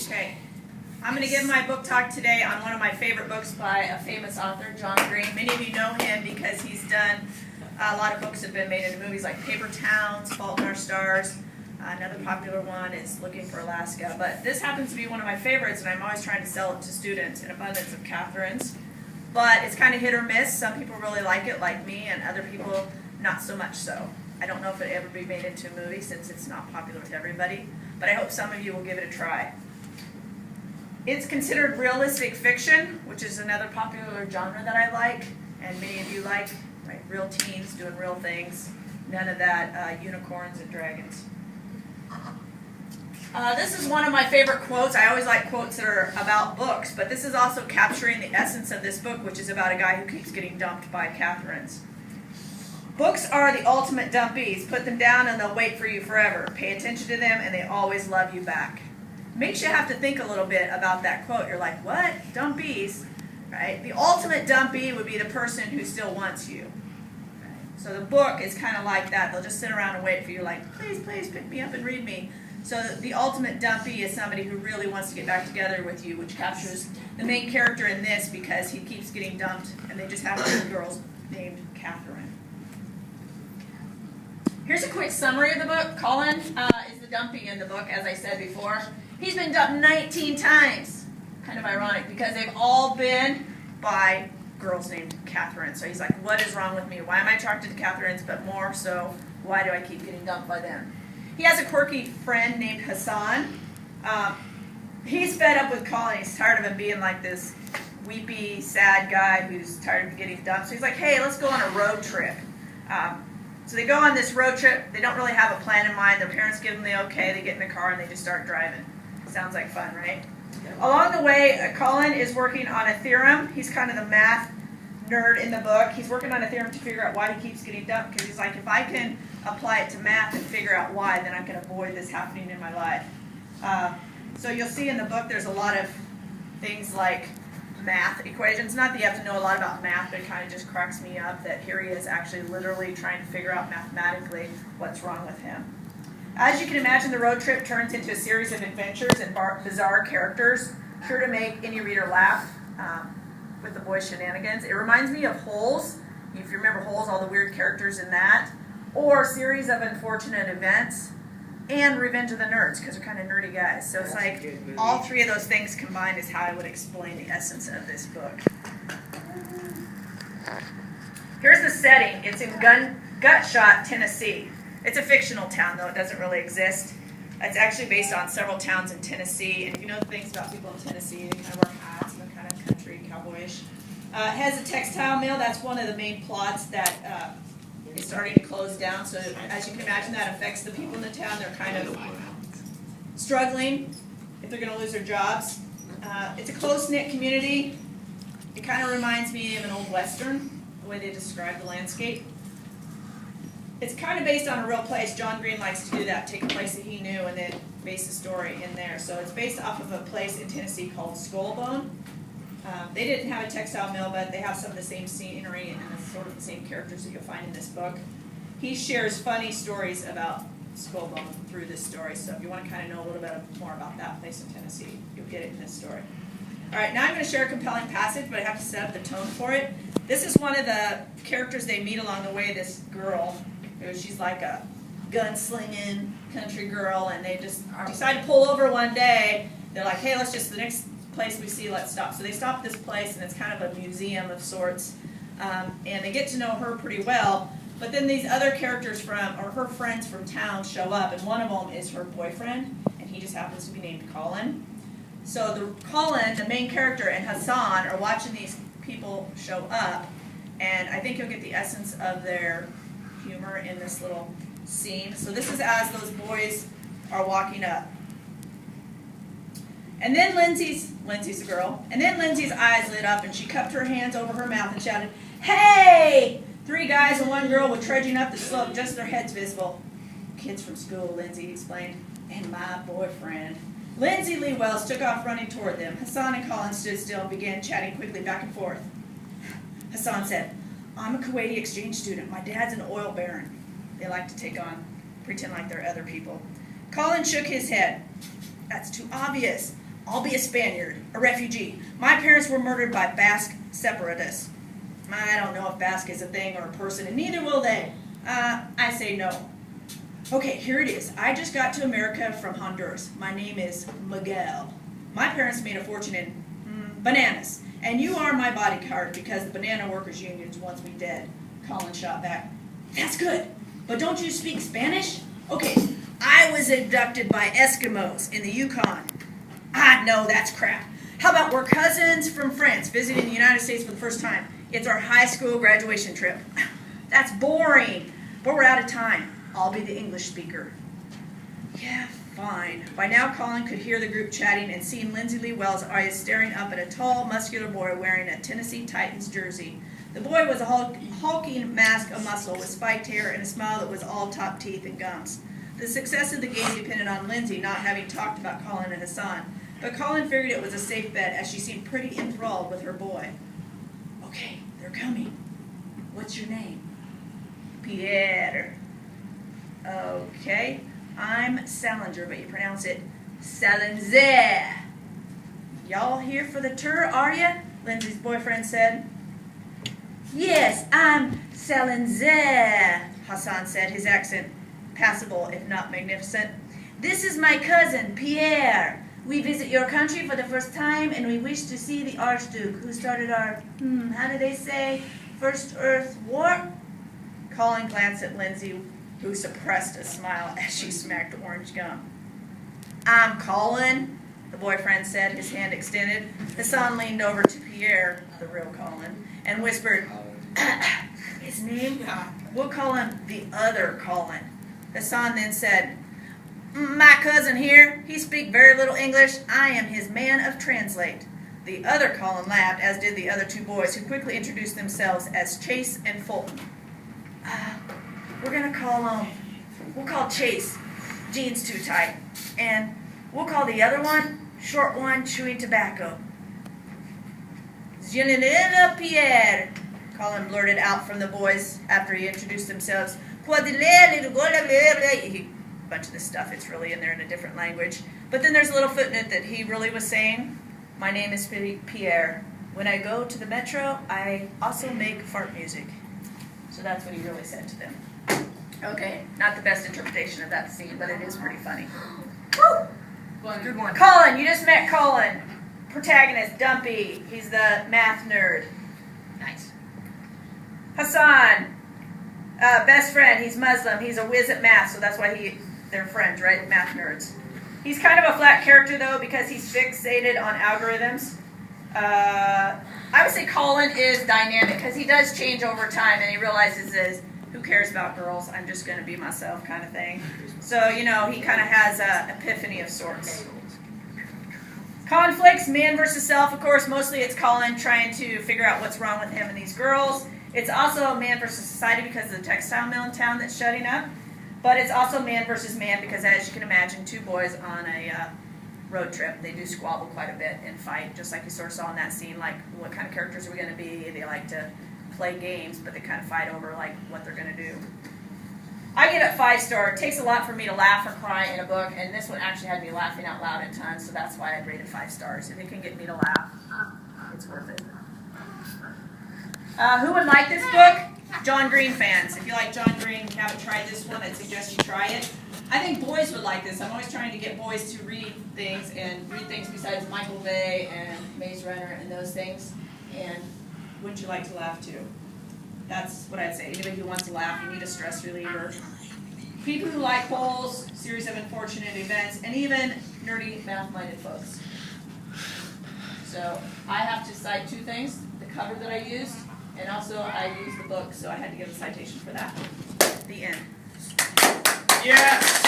Okay, I'm going to give my book talk today on one of my favorite books by a famous author, John Green. Many of you know him because he's done a lot of books that have been made into movies like Paper Towns, Fault in Our Stars. Another popular one is Looking for Alaska. But this happens to be one of my favorites, and I'm always trying to sell it to students, An Abundance of Catherines. But it's kind of hit or miss. Some people really like it, like me, and other people not so much so. I don't know if it'll ever be made into a movie since it's not popular with everybody, but I hope some of you will give it a try. It's considered realistic fiction, which is another popular genre that I like, and many of you like, right? Real teens doing real things. None of that unicorns and dragons. This is one of my favorite quotes. I always like quotes that are about books, but this is also capturing the essence of this book, which is about a guy who keeps getting dumped by Catherines. Books are the ultimate dumpies. Put them down and they'll wait for you forever. Pay attention to them and they always love you back. Makes you have to think a little bit about that quote. You're like, what? Dumpies? Right? The ultimate dumpy would be the person who still wants you. Right? So the book is kind of like that. They'll just sit around and wait for you like, please, please pick me up and read me. So the ultimate dumpy is somebody who really wants to get back together with you, which captures the main character in this because he keeps getting dumped and they just have two girls named Catherine. Here's a quick summary of the book. Colin is the dumpy in the book, as I said before. He's been dumped 19 times. Kind of ironic because they've all been by girls named Catherine. So he's like, what is wrong with me? Why am I attracted to Catherines? But more so, why do I keep getting dumped by them? He has a quirky friend named Hassan. He's fed up with Colin. He's tired of him being like this weepy, sad guy who's tired of getting dumped. So he's like, hey, let's go on a road trip. So they go on this road trip. They don't really have a plan in mind. Their parents give them the okay. They get in the car and they just start driving. Sounds like fun, right? Along the way, Colin is working on a theorem. He's kind of the math nerd in the book. He's working on a theorem to figure out why he keeps getting dumped because he's like, if I can apply it to math and figure out why, then I can avoid this happening in my life. So you'll see in the book there's a lot of things like math equations. Not that you have to know a lot about math, but it kind of just cracks me up that here he is actually literally trying to figure out mathematically what's wrong with him. As you can imagine, the road trip turns into a series of adventures and bizarre characters, sure to make any reader laugh with the boys' shenanigans. It reminds me of Holes, if you remember Holes, all the weird characters in that, or a series of unfortunate events, and Revenge of the Nerds, because they're kind of nerdy guys. So it's like all three of those things combined is how I would explain the essence of this book. Here's the setting. It's in Gutshot, Tennessee. It's a fictional town, though. It doesn't really exist. It's actually based on several towns in Tennessee. And if you know things about people in Tennessee, they kind of wear hats and they're kind of country, cowboyish. It has a textile mill. That's one of the main plots that is starting to close down. So as you can imagine, that affects the people in the town. They're kind of struggling if they're going to lose their jobs. It's a close-knit community. It kind of reminds me of an old Western, the way they describe the landscape. It's kind of based on a real place. John Green likes to do that, take a place that he knew and then base the story in there. So it's based off of a place in Tennessee called Skullbone. They didn't have a textile mill, but they have some of the same scenery and sort of the same characters that you'll find in this book. He shares funny stories about Skullbone through this story. So if you want to kind of know a little bit more about that place in Tennessee, you'll get it in this story. All right, now I'm going to share a compelling passage, but I have to set up the tone for it. This is one of the characters they meet along the way, this girl. She's like a gunslinging country girl, and they just decide to pull over one day. They're like, hey, let's just, the next place we see, let's stop. So they stop at this place, and it's kind of a museum of sorts, and they get to know her pretty well. But then these other characters from, or her friends from town show up, and one of them is her boyfriend, and he just happens to be named Colin. So Colin, the main character, and Hassan are watching these people show up, and I think you'll get the essence of their humor in this little scene. So this is as those boys are walking up. And then Lindsay's the girl, and then Lindsay's eyes lit up and she cupped her hands over her mouth and shouted, hey! 3 guys and 1 girl were trudging up the slope, just their heads visible. Kids from school, Lindsay explained, and my boyfriend. Lindsay Lee Wells took off running toward them. Hassan and Colin stood still and began chatting quickly back and forth. Hassan said, I'm a Coady exchange student. My dad's an oil baron. They like to pretend like they're other people. Colin shook his head. That's too obvious. I'll be a Spaniard, a refugee. My parents were murdered by Basque separatists. I don't know if Basque is a thing or a person, and neither will they. I say no. Okay, here it is. I just got to America from Honduras. My name is Miguel. My parents made a fortune in bananas. And you are my bodyguard because the banana workers' unions wants me dead. Colin shot back. That's good. But don't you speak Spanish? Okay, I was abducted by Eskimos in the Yukon. No, that's crap. How about we're cousins from France visiting the United States for the first time? It's our high school graduation trip. That's boring. But we're out of time. I'll be the English speaker. Yeah, fine. By now, Colin could hear the group chatting and seeing Lindsay Lee Wells' eyes staring up at a tall, muscular boy wearing a Tennessee Titans jersey. The boy was a hulking mask of muscle with spiked hair and a smile that was all top teeth and gums. The success of the game depended on Lindsay not having talked about Colin and Hassan, but Colin figured it was a safe bet as she seemed pretty enthralled with her boy. Okay, they're coming. What's your name? Pierre. Okay, I'm Salinger, but you pronounce it Salenzer. Y'all here for the tour, are ya? Lindsay's boyfriend said. Yes, I'm Salenzer, Hassan said, his accent passable if not magnificent. This is my cousin, Pierre. We visit your country for the first time, and we wish to see the Archduke who started our, how do they say, First Earth War? Colin glanced at Lindsay, who suppressed a smile as she smacked orange gum. I'm Colin, the boyfriend said, his hand extended. Hassan leaned over to Pierre, the real Colin, and whispered, his name? We'll call him the other Colin. Hassan then said, my cousin here, he speaks very little English. I am his man of translate. The other Colin laughed, as did the other two boys, who quickly introduced themselves as Chase and Fulton. We're going to call we'll call Chase, jeans too tight. And we'll call the other one, short one, chewing tobacco. Jeanine Pierre, Colin blurted out from the boys after he introduced themselves. A bunch of this stuff, it's really in there in a different language. But then there's a little footnote that he really was saying, my name is Pierre. When I go to the metro, I also make fart music. So that's what he really said to them. Okay, not the best interpretation of that scene, but it is pretty funny. Woo! Good one. Colin, you just met Colin. Protagonist, Dumpy. He's the math nerd. Nice. Hassan, best friend. He's Muslim. He's a whiz at math, so that's why they're friends, right? Math nerds. He's kind of a flat character, though, because he's fixated on algorithms. I would say Colin is dynamic, because he does change over time, and he realizes who cares about girls? I'm just going to be myself kind of thing. So, he kind of has an epiphany of sorts. Conflicts, man versus self. Of course, mostly it's Colin trying to figure out what's wrong with him and these girls. It's also man versus society because of the textile mill in town that's shutting up. But it's also man versus man because, as you can imagine, two boys on a road trip, they do squabble quite a bit and fight, just like you sort of saw in that scene, like what kind of characters are we going to be? They like to play games, but they kind of fight over like what they're going to do. I give it 5 stars. It takes a lot for me to laugh or cry in a book, and this one actually had me laughing out loud at times, so that's why I'd rate it 5 stars. If it can get me to laugh, it's worth it. Who would like this book? John Green fans. If you like John Green and haven't tried this one, I'd suggest you try it. I think boys would like this. I'm always trying to get boys to read things besides Michael Bay and Maze Runner and those things. And wouldn't you like to laugh too? That's what I'd say. Anybody who wants to laugh, you need a stress reliever. People who like polls, series of unfortunate events, and even nerdy math-minded folks. So I have to cite 2 things, the cover that I used, and also I used the book, so I had to give a citation for that. The end. Yes!